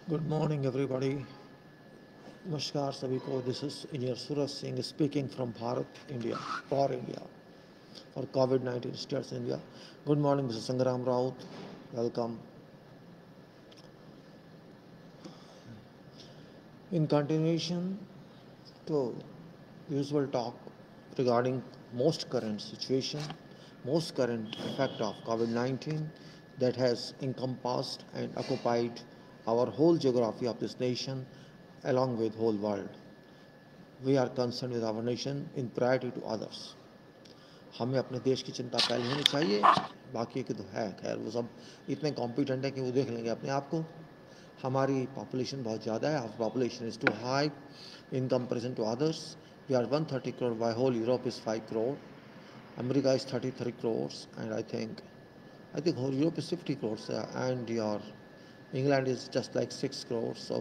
Good morning everybody. नमस्कार सभी को। This is engineer Suraj Singh speaking from Bharat India for कोविड-19 states India. Good morning mister Sangram Raut, welcome. In continuation to usual talk regarding most current situation, most current effect of COVID-19 that has encompassed and occupied our whole geography of this nation along with whole world. We are concerned with our nation in priority to others. हमें अपने देश की चिंता पहले होनी चाहिए, बाकी के तो है खैर, वो सब इतने कॉम्पिटेंट है कि वो देख लेंगे अपने आप को। हमारी पॉपुलेशन बहुत ज़्यादा है, our population is too high in comparison to others. We are 130 crore, why whole Europe is 5 crore, America is 33 crore, and I think whole Europe is 50 crore, and your England is just like 6 crores, so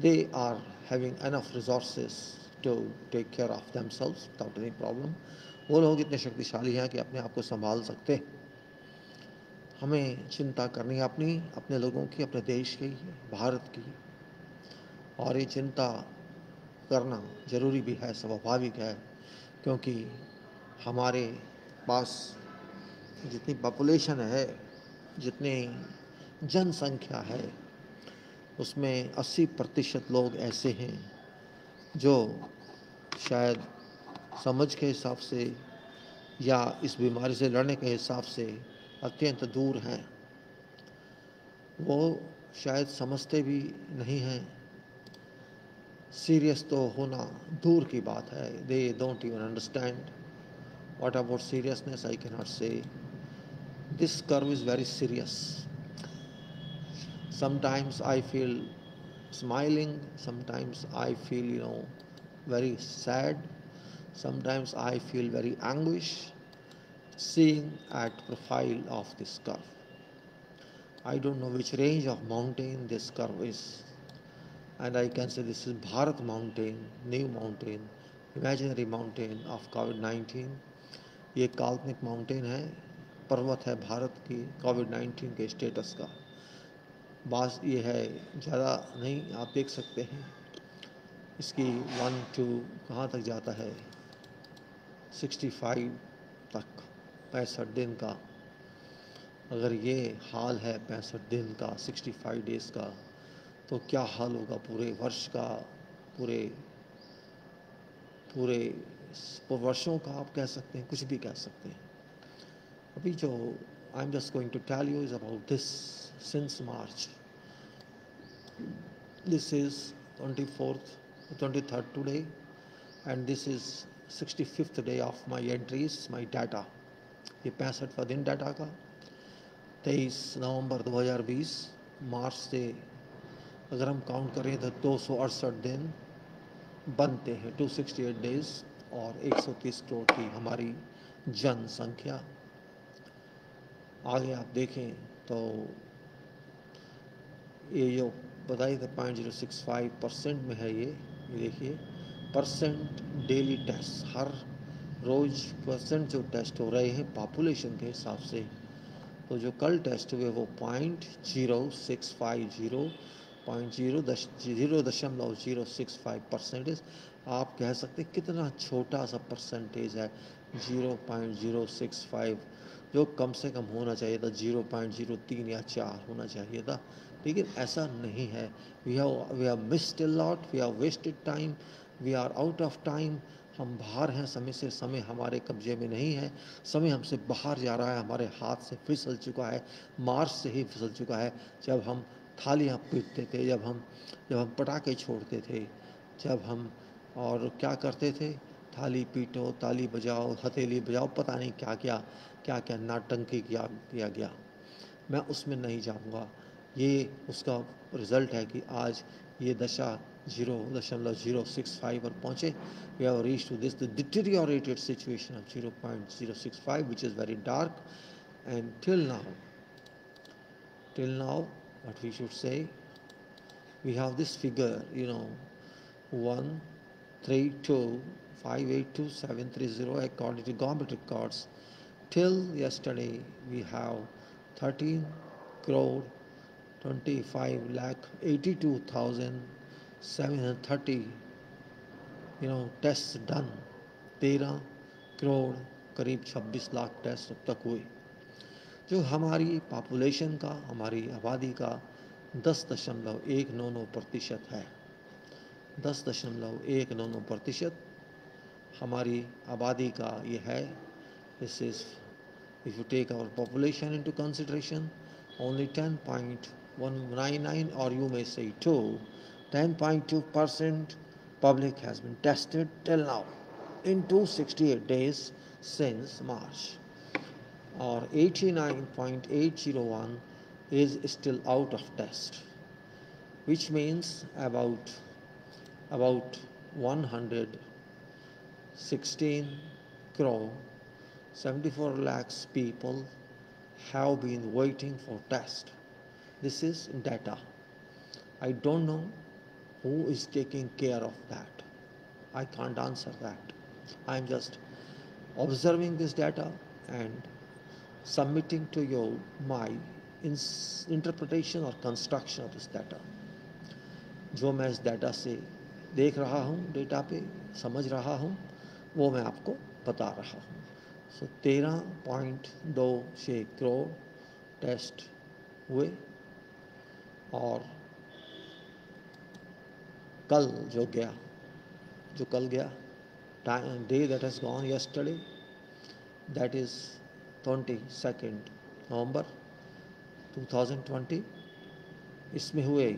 they are having enough resources to take care of themselves without any problem. वो लोग इतने शक्तिशाली हैं कि अपने आप को संभाल सकते। हमें चिंता करनी है अपने लोगों की, अपने देश की, भारत की, और ये चिंता करना ज़रूरी भी है, स्वाभाविक है, क्योंकि हमारे पास जितनी पॉपुलेशन है, जितनी जनसंख्या है, उसमें 80% लोग ऐसे हैं जो शायद समझ के हिसाब से या इस बीमारी से लड़ने के हिसाब से अत्यंत दूर हैं। वो शायद समझते भी नहीं हैं। सीरियस तो होना दूर की बात है। They don't even understand what about seriousness. I can not say this curve is very serious. Sometimes I feel smiling, sometimes I feel very sad, sometimes I feel very anguish seeing at profile of this curve. I don't know which range of mountain this curve is, and I can say this is Bharat mountain, new mountain, imaginary mountain of COVID-19. ये काल्पनिक mountain है, पर्वत है भारत की कोविड-19 के status का। बात ये है, ज़्यादा नहीं, आप देख सकते हैं इसकी 1 to कहाँ तक जाता है, 65 तक, 65 दिन का। अगर ये हाल है 65 दिन का, 65 डेज़ का, तो क्या हाल होगा पूरे वर्ष का, पूरे पूरे वर्षों का। आप कह सकते हैं, कुछ भी कह सकते हैं। अभी जो I am just going to tell you is about this since March. This is 23rd today, and this is 65th day of my entries, my data। ये 65वां दिन डाटा का। 23 नवंबर 2020 मार्च से अगर हम काउंट करें तो 268 दिन बनते हैं, 268 डेज, और 130 करोड़ की हमारी जनसंख्या। आगे आप देखें तो ये जो बताइए था 0.065% में है। ये देखिए परसेंट डेली टेस्ट, हर रोज़ परसेंट जो टेस्ट हो रहे हैं पॉपुलेशन के हिसाब से। तो जो कल टेस्ट हुए वो 0.0650 आप कह सकते कितना छोटा सा परसेंटेज है 0.065, जो कम से कम होना चाहिए था 0.03 या 4 होना चाहिए था, लेकिन ऐसा नहीं है। We have missed a lot, we have wasted time, we are out of time. हम बाहर हैं समय से, समय हमारे कब्जे में नहीं है, समय हमसे बाहर जा रहा है, हमारे हाथ से फिसल चुका है, मार्च से ही फिसल चुका है। जब हम थालियाँ पीटते थे, जब हम पटाखे छोड़ते थे, जब हम और क्या करते थे, थाली पीटो, ताली बजाओ, हथेली बजाओ, पता नहीं क्या क्या क्या क्या नाटंकी किया गया। मैं उसमें नहीं जाऊंगा। ये उसका रिज़ल्ट है कि आज ये दशा 0.065 पर पहुँचे। We have reach to this the deteriorated situation of 0.065, which is very dark, and till now what we should say, we have this figure, 132582730 according to government records. Till yesterday we have 13 crore 25,82,730 test done. 13 crore करीब 26 lakh test अब तक हुए, जो हमारी population का, हमारी आबादी का 10.199% है। 10.199% हमारी आबादी का ये है। This is, if you take our population into consideration, only 10.199, or you may say 10.2% public has been tested till now in 268 days since March, or 89.801 is still out of test, which means about 116 crore 74 lakhs people have been waiting for test. This is data. I don't know who is taking care of that. I can't answer that. I'm just observing this data and submitting to you my interpretation or construction of this data. जो मैं इस data से देख रहा हूँ, data पे समझ रहा हूँ, वो मैं आपको बता रहा हूँ। 13.26 करोड़ टेस्ट हुए, और कल जो कल गया, day that has gone yesterday, that is 22 नवंबर 2020, इसमें हुए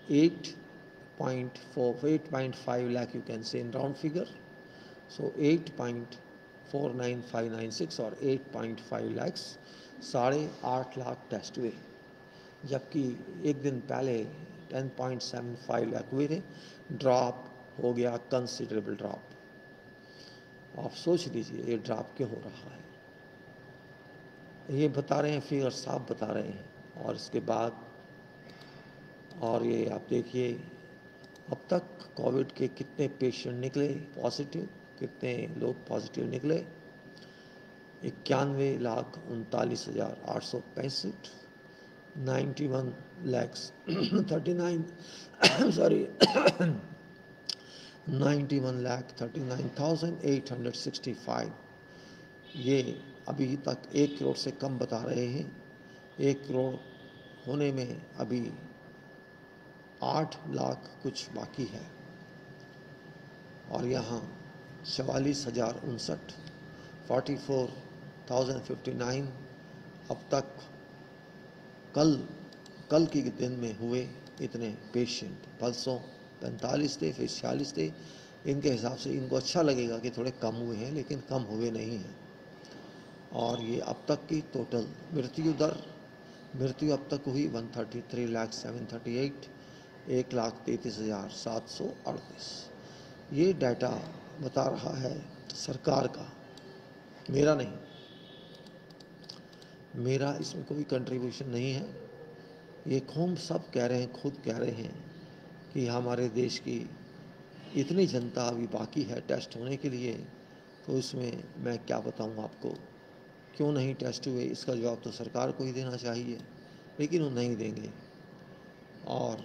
8.5 lakh, you can say in round figure, so 8.49596 और 8.5 lakhs, 8.5 लाख टेस्ट हुए, जबकि एक दिन पहले 10.75 लाख हुए थे। ड्रॉप हो गया, कंसिडरेबल ड्रॉप। आप सोच लीजिए ये ड्रॉप क्यों हो रहा है। ये बता रहे हैं, फिगर साफ बता रहे हैं। और इसके बाद, और ये आप देखिए अब तक कोविड के कितने पेशेंट निकले पॉजिटिव, कितने लोग पॉजिटिव निकले। 91,39,865, 91 lakhs 39 sorry 91,39,865। ये अभी तक 1 करोड़ से कम बता रहे हैं। 1 करोड़ होने में अभी 8 लाख कुछ बाकी है। और यहाँ 44,059 44,059 अब तक कल के दिन में हुए इतने पेशेंट। परसों 45 थे, फिर 46 थे। इनके हिसाब से इनको अच्छा लगेगा कि थोड़े कम हुए हैं, लेकिन कम हुए नहीं हैं। और ये अब तक की टोटल मृत्यु अब तक हुई 133,738, 1,33,738। ये डाटा बता रहा है सरकार का, मेरा नहीं। मेरा इसमें कोई कंट्रीब्यूशन नहीं है। ये खूब सब कह रहे हैं, खुद कह रहे हैं कि हमारे देश की इतनी जनता अभी बाकी है टेस्ट होने के लिए, तो इसमें मैं क्या बताऊं आपको, क्यों नहीं टेस्ट हुए। इसका जवाब तो सरकार को ही देना चाहिए, लेकिन वो नहीं देंगे। और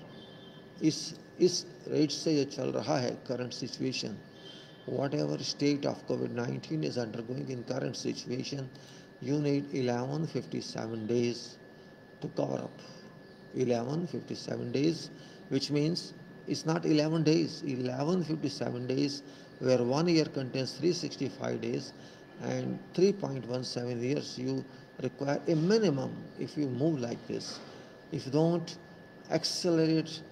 इस रेट से जो चल रहा है current situation, whatever state of COVID-19 is undergoing in current situation, you need 1157 days to cover up. 1157 days, which means it's not 11 days, 1157 days, where 1 year contains 365 days and 3.17 years. You require a minimum if you move like this. If you don't accelerate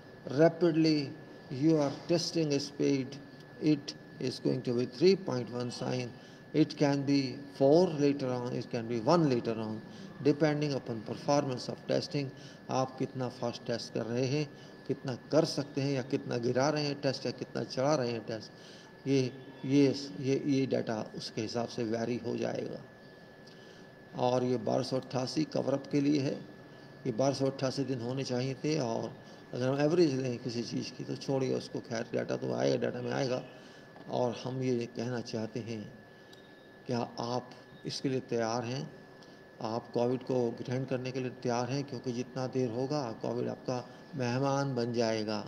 rapidly your testing speed, it is going to be 3.19. It can be 4 later on, it can be 1 later on, depending upon performance of testing. आप कितना fast test कर रहे हैं, कितना कर सकते हैं, या कितना गिरा रहे हैं टेस्ट, या कितना चढ़ा रहे हैं टेस्ट, ये डाटा उसके हिसाब से वैरी हो जाएगा। और ये 1288 कवरअप के लिए है। ये 1288 दिन होने चाहिए थे। और अगर हम एवरेज लें किसी चीज़ की तो छोड़िए उसको, खैर डाटा तो आएगा, डाटा में आएगा। और हम ये कहना चाहते हैं, क्या आप इसके लिए तैयार हैं आप कोविड को ग्रहण करने के लिए तैयार हैं, क्योंकि जितना देर होगा कोविड आपका मेहमान बन जाएगा.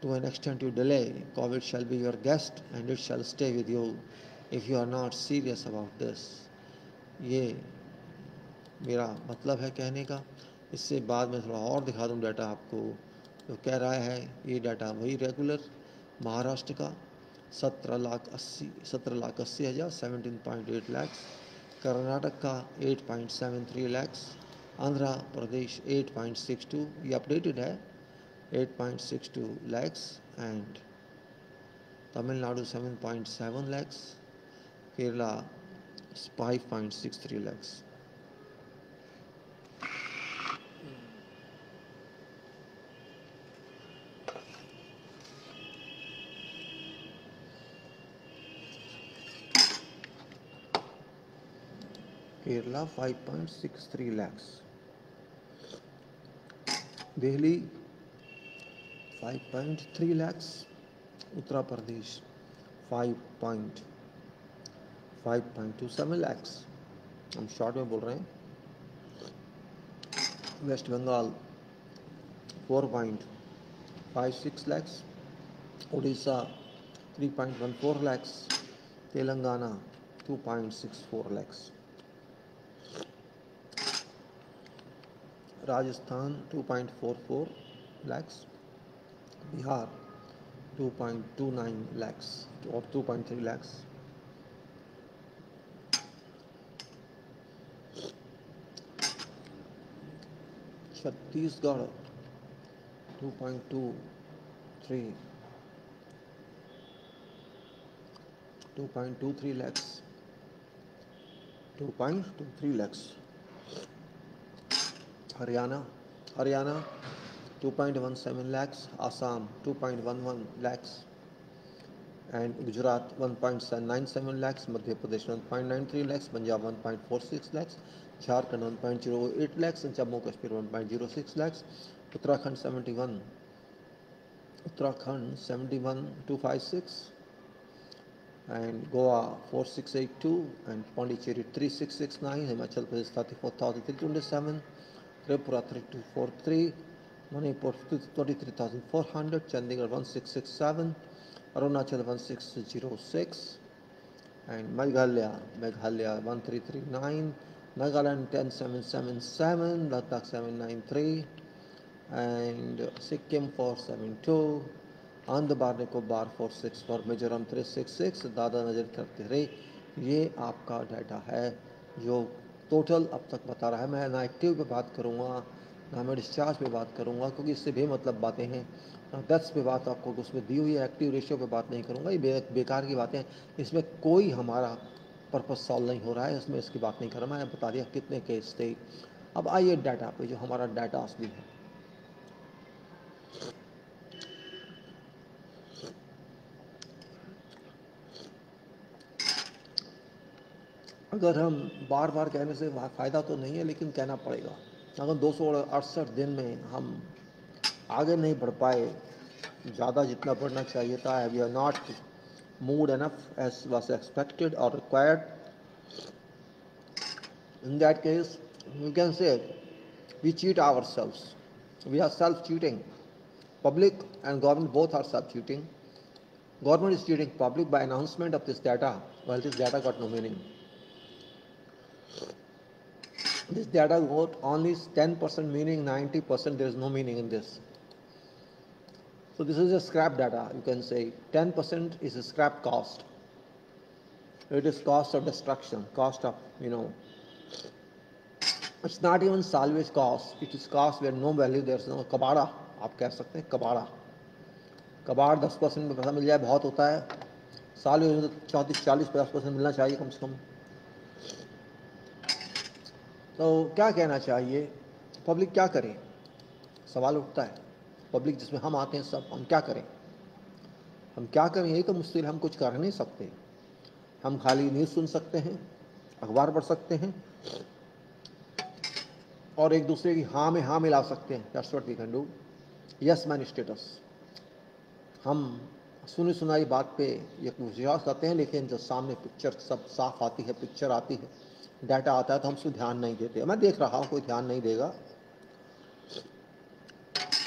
To an extent you delay, COVID shall be your guest and it shall stay with you if you are not serious about this. ये मेरा मतलब है कहने का. इससे बाद में थोड़ा और दिखा दूँ डाटा आपको. जो कह रहा है ये डाटा वही रेगुलर महाराष्ट्र का 17,80,000 17.8 lakhs, कर्नाटक का 8.73 lakhs, आंध्र प्रदेश 8.62, ये अपडेटेड है 8.62 lakhs, and Tamil Nadu 7.7 lakhs, Kerala 5.63 lakhs. Kerala 5.63 lakhs. Delhi 5.3 lakhs. Uttar Pradesh 5.27 lakhs. हम शॉर्ट में बोल रहे हैं. West Bengal 4.56 lakhs. Odisha 3.14 lakhs. Telangana 2.64 lakhs. Rajasthan 2.44 lakhs, Bihar 2.29 lakhs और 2.3 lakhs. Chhattisgarh 2.23 lakhs, 2.23 lakhs. Haryana 2.17 lakhs, Assam 2.11 lakhs, and Gujarat 1.97 lakhs, Madhya Pradesh 1.93 lakhs, Punjab 1.46 lakhs, Jharkhand 1.08 lakhs, and Jammu Kashmir 1.06 lakhs, Uttarakhand 256, and Goa 4682, and Pondicherry 3669, Himachal Pradesh 34,327, Tripura 3243, Manipur 23,400, Chandigarh 1667, Arunachal 1606, and Meghalaya 1339, Nagaland 10777, Ladakh 793, and Sikkim 472, Andhra Nicobar 464, Mizoram 366, दादा नज़र करते रहे. ये आपका data है जो total अब तक बता रहा है. मैं ना एक्टिव पे बात करूँगा ना मैं डिस्चार्ज पे बात करूँगा, क्योंकि इससे बेमतलब बातें हैं. डेथ्स पे बात आपको उसमें दी हुई है, एक्टिव रेशियो पे बात नहीं करूँगा. ये बेकार की बातें हैं. इसमें कोई हमारा पर्पस सॉल्व नहीं हो रहा है. इसमें इसकी बात नहीं कर रहा. मैं बता दिया कितने केस थे. अब आइए डाटा पे, जो हमारा डाटा असली है. अगर हम बार बार कहने से फ़ायदा तो नहीं है, लेकिन कहना पड़ेगा. अगर 268 दिन में हम आगे नहीं बढ़ पाए ज़्यादा जितना बढ़ना चाहिए था, we are not moved enough as was expected or required, in that case you can say we cheat ourselves. We are self-cheating. Public and government both are self-cheating. Government is cheating public by announcement of this data, while this data got no meaning. This data got only 10% meaning, 90% there is no meaning in this. So this is a scrap data. You can say 10% is a scrap cost. It is cost of destruction, cost of, it's not even salvage cost. It is cost where no value, there is no कबाड़ा. आप कह सकते हैं कबाड़ा. कबाड़ 10% में पैसा मिल जाए बहुत होता है. salvage 34-40-50% मिलना चाहिए कम से कम. तो क्या कहना चाहिए, पब्लिक क्या करे, सवाल उठता है. पब्लिक जिसमें हम आते हैं सब, हम क्या करें. यही तो मुश्किल. हम कुछ कर नहीं सकते. हम खाली न्यूज़ सुन सकते हैं, अखबार पढ़ सकते हैं और एक दूसरे की हाँ में हाँ मिला सकते हैं. That's what we can do. Yes man status. हम सुनी सुनाई बात पे ये विश्वास करते हैं, लेकिन जब सामने पिक्चर सब साफ आती है, पिक्चर आती है, डाटा आता है तो हम उस पर ध्यान नहीं देते। मैं देख रहा हूँ कोई ध्यान नहीं देगा,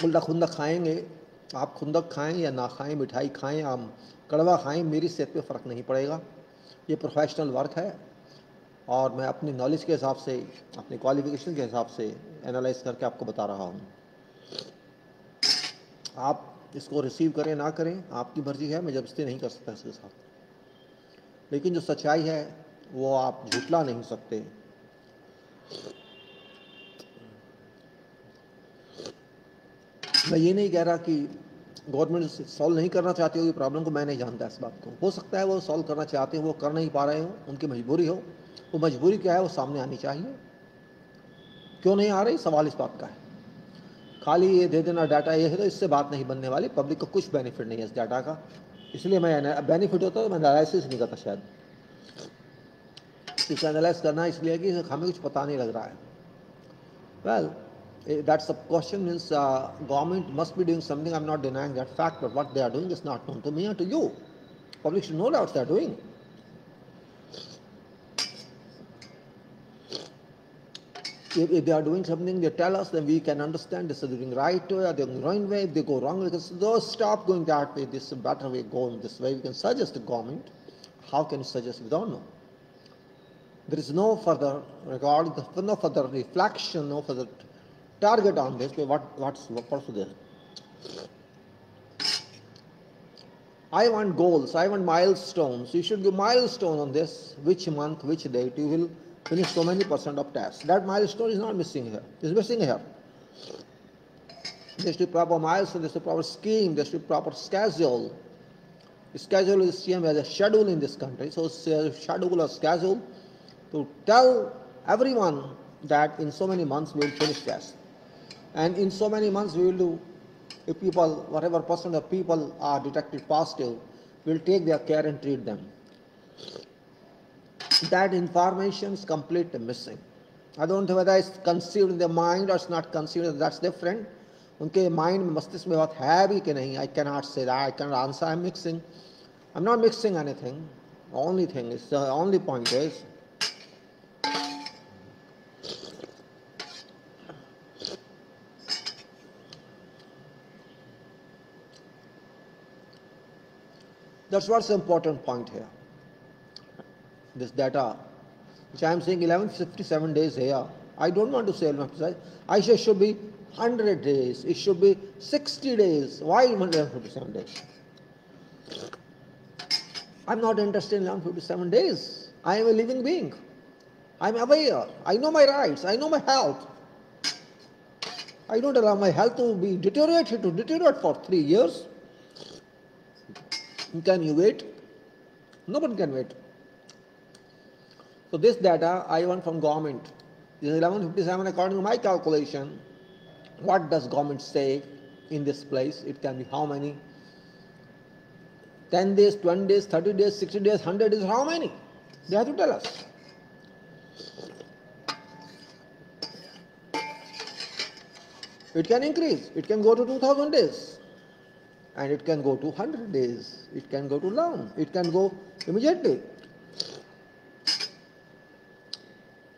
उल्टा खुंदक खाएंगे। आप खुंदक खाएं या ना खाएं, मिठाई खाएं या कड़वा खाएं, मेरी सेहत पे फ़र्क नहीं पड़ेगा। ये प्रोफेशनल वर्क है और मैं अपनी नॉलेज के हिसाब से, अपनी क्वालिफिकेशन के हिसाब से एनालाइज करके आपको बता रहा हूँ। आप इसको रिसीव करें ना करें आपकी मर्जी है, मैं जबरदस्ती नहीं कर सकता इसके साथ। लेकिन जो सच्चाई है वो आप झूठला नहीं सकते। मैं ये नहीं कह रहा कि गवर्नमेंट सॉल्व नहीं करना चाहती होगी प्रॉब्लम को, मैं नहीं जानता इस बात को। हो सकता है वो सॉल्व करना चाहते हो, वो कर नहीं पा रहे हो, उनकी मजबूरी हो। वो मजबूरी क्या है वो सामने आनी चाहिए। क्यों नहीं आ रही, सवाल इस बात का है। खाली ये दे देना डाटा ये है तो इससे बात नहीं बनने वाली। पब्लिक को कुछ बेनिफिट नहीं है इस डाटा का, इसलिए मैं बेनिफिट होता तो मैं एनालिसिस नहीं करता शायद। इसे एनालाइज करना इसलिए कि हमें कुछ पता नहीं लग रहा है। Well, that's the question. Means government must be doing something. I'm not denying that fact, but what they are doing is not known to me and to you. Public should know what they are doing. If they are doing something, they tell us, then we can understand this is doing right way or they're going wrong way. If they go wrong way, because those stop going that way, this is a better way, going this way. We can suggest the government. How can you suggest? We don't know. There is no further regard, no further reflection, no further target on this. What's this? I want goals, I want milestones. You should give milestone on this. Which month, which date you will finish so many % of tasks. That milestone is not missing here. It's missing here. There should be proper milestone, there should be proper scheme, there should be proper schedule. Schedule is seen as a schedule in this country. So schedule or schedule to tell everyone that in so many months we will finish tasks. And in so many months we will do, if people, whatever % of people are detected positive, we will take their care and treat them. That information is completely missing. I don't know whether it's conceived in their mind or it's not conceived, that's different. उनके mind में, मस्तिष्क में बात है भी कि नहीं, I cannot say that, I cannot answer, I'm not mixing anything. The only point is, that's what's the important point here. This data, which I am saying 1157 days here, I don't want to say 1157. I say it should be 100 days, it should be 60 days. Why 1157 days? I'm not interested in 1157 days. I am a living being. I'm aware. I know my rights. I know my health. I don't allow my health to be deteriorate for 3 years. Can you wait? Nobody can wait. So this data I want from government. This is 1157 according to my calculation. What does government say in this place? It can be how many? 10 days, 20 days, 30 days, 60 days, 100 days, how many? They have to tell us. It can increase. It can go to 2000 days. And it can go to 100 days. It can go to long. It can go immediately.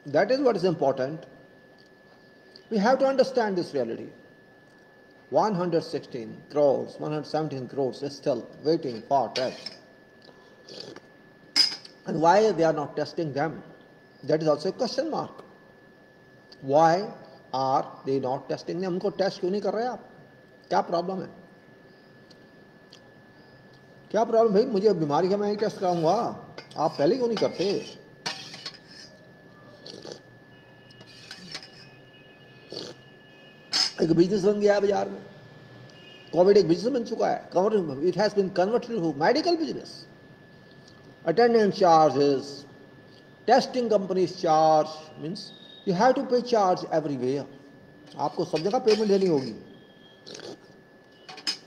That is what is important. We have to understand this reality. 116 crores, 117 crores is still waiting for test. And why they are not testing them? That is also a question mark. Why are they not testing them? उनको test क्यों नहीं कर रहे आप? क्या problem है? क्या problem भाई? मुझे बीमारी है, मैं ही टेस्ट कराऊंगा, आप पहले क्यों नहीं करते? एक बिजनेस बन गया है बाजार में, कोविड एक बिजनेस बन चुका है. It has been converted to medical business. Attendance charges, testing companies charge, means you have to pay charge everywhere. आपको सब जगह पेमेंट देनी होगी.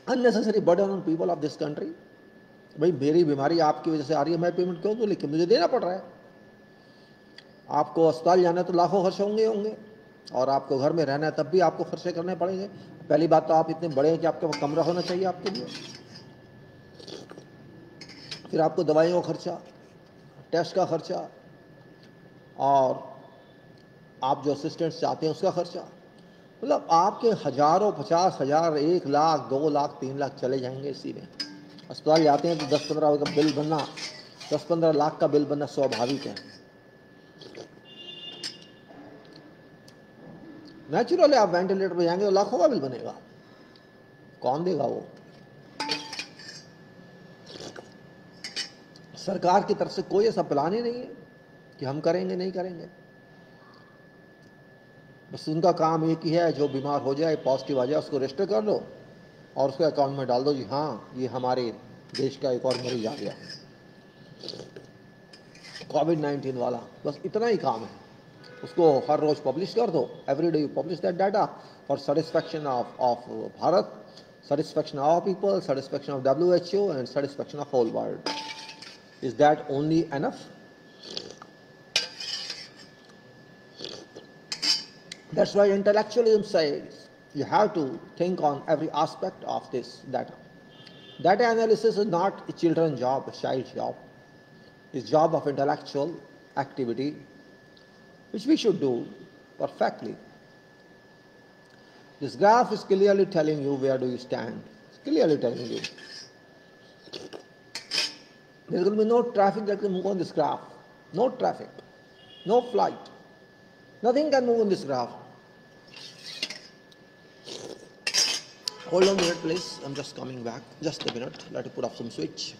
Unnecessary burden on people of this country. भाई मेरी बीमारी आपकी वजह से आ रही है, मैं पेमेंट क्यों दूं, लेकिन मुझे देना पड़ रहा है. आपको अस्पताल जाना है तो लाखों खर्च होंगे और आपको घर में रहना है तब भी आपको खर्चे करने पड़ेंगे. पहली बात तो आप इतने बड़े हैं कि आपके पास कमरा होना चाहिए आपके लिए. फिर आपको दवाइयों का खर्चा, टेस्ट का खर्चा, और आप जो असिस्टेंट्स चाहते हैं उसका खर्चा, मतलब आपके हज़ारों, 50,000, 1 लाख, 2 लाख, 3 लाख चले जाएंगे इसी में। अस्पताल जाते हैं तो 10-15 का बिल बनना, 10-15 लाख का बिल बनना स्वाभाविक है। नेचुरली आप वेंटिलेटर पे जाएंगे तो लाखों का बिल बनेगा, कौन देगा वो? सरकार की तरफ से कोई ऐसा प्लान ही नहीं है कि हम करेंगे नहीं करेंगे। बस उनका काम एक ही है, जो बीमार हो जाए, पॉजिटिव आ जाए, उसको रजिस्टर कर लो और उसके अकाउंट में डाल दो जी हाँ ये हमारे देश का एक और मरीज आ गया कोविड-19 वाला। बस इतना ही काम है, उसको हर रोज पब्लिश कर दो, every day you publish that data for satisfaction of Bharat, satisfaction of people, satisfaction of WHO, and satisfaction of whole world. Is that only enough? That's why intellectualism says you have to think on every aspect of this data. Data analysis is not a children's job, a child's job. It's job of intellectual activity, which we should do perfectly. This graph is clearly telling you where do you stand. It's clearly telling you. There's going to be no traffic that can move on this graph. No traffic. No flight. Nothing can move on this graph. Hold on a minute, please. I'm just coming back. Just a minute. Let me put off some switch.